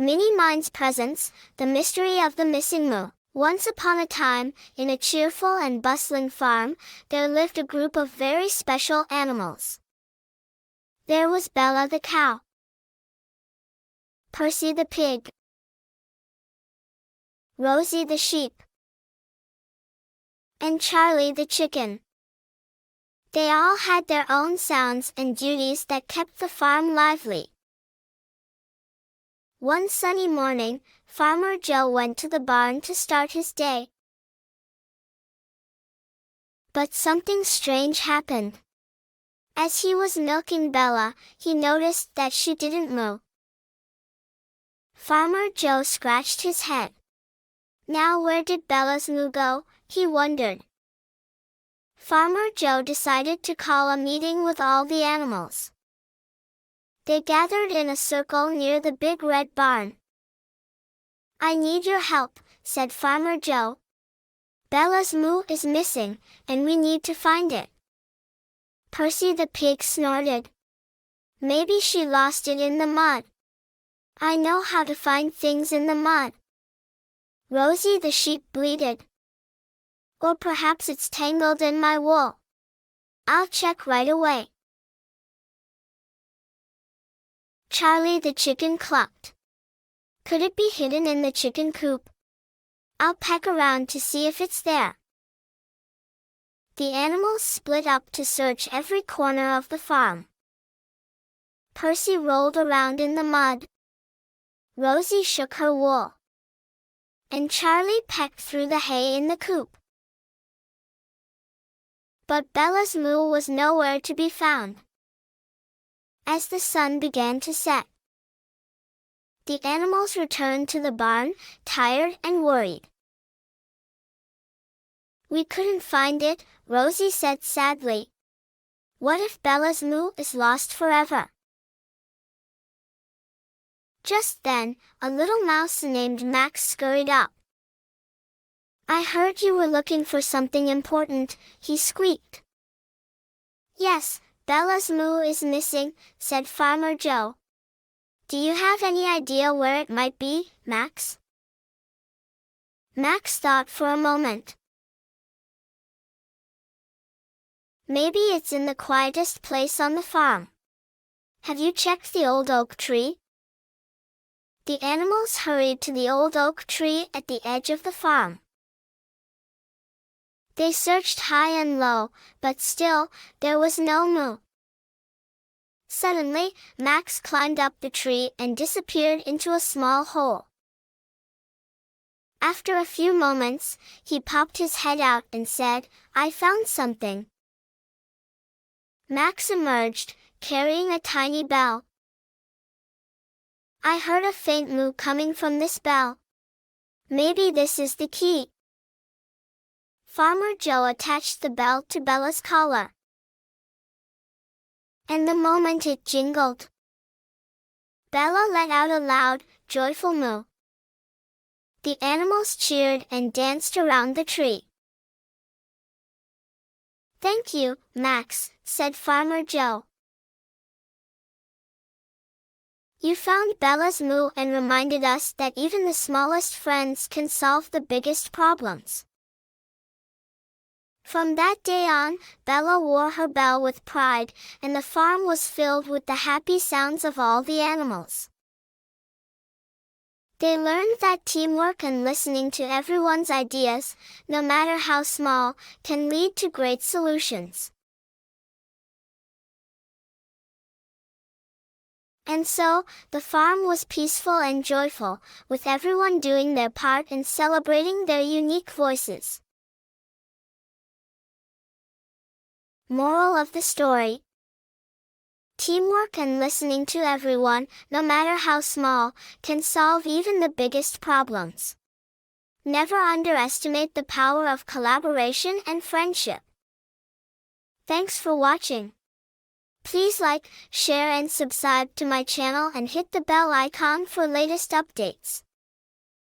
Mini Minds presents The Mystery of the Missing Moo. Once upon a time, in a cheerful and bustling farm, there lived a group of very special animals. There was Bella the cow, Percy the pig, Rosie the sheep, and Charlie the chicken. They all had their own sounds and duties that kept the farm lively. One sunny morning, Farmer Joe went to the barn to start his day. But something strange happened. As he was milking Bella, he noticed that she didn't moo. Farmer Joe scratched his head. Now where did Bella's moo go, he wondered. Farmer Joe decided to call a meeting with all the animals. They gathered in a circle near the big red barn. "I need your help," said Farmer Joe. "Bella's moo is missing, and we need to find it." Percy the pig snorted. "Maybe she lost it in the mud. I know how to find things in the mud." Rosie the sheep bleated. "Or perhaps it's tangled in my wool. I'll check right away." Charlie the chicken clucked. "Could it be hidden in the chicken coop? I'll peek around to see if it's there." The animals split up to search every corner of the farm. Percy rolled around in the mud. Rosie shook her wool. And Charlie pecked through the hay in the coop. But Bella's moo was nowhere to be found. As the sun began to set, the animals returned to the barn, tired and worried. "We couldn't find it," Rosie said sadly. "What if Bella's moo is lost forever?" Just then, a little mouse named Max scurried up. "I heard you were looking for something important," he squeaked. "Yes, Bella's moo is missing," said Farmer Joe. "Do you have any idea where it might be, Max?" Max thought for a moment. "Maybe it's in the quietest place on the farm. Have you checked the old oak tree?" The animals hurried to the old oak tree at the edge of the farm. They searched high and low, but still, there was no moo. Suddenly, Max climbed up the tree and disappeared into a small hole. After a few moments, he popped his head out and said, "I found something." Max emerged, carrying a tiny bell. "I heard a faint moo coming from this bell. Maybe this is the key." Farmer Joe attached the bell to Bella's collar. And the moment it jingled, Bella let out a loud, joyful moo. The animals cheered and danced around the tree. "Thank you, Max," said Farmer Joe. "You found Bella's moo and reminded us that even the smallest friends can solve the biggest problems." From that day on, Bella wore her bell with pride, and the farm was filled with the happy sounds of all the animals. They learned that teamwork and listening to everyone's ideas, no matter how small, can lead to great solutions. And so, the farm was peaceful and joyful, with everyone doing their part and celebrating their unique voices. Moral of the story: teamwork and listening to everyone, no matter how small, can solve even the biggest problems. Never underestimate the power of collaboration and friendship. Thanks for watching. Please like, share and subscribe to my channel and hit the bell icon for latest updates.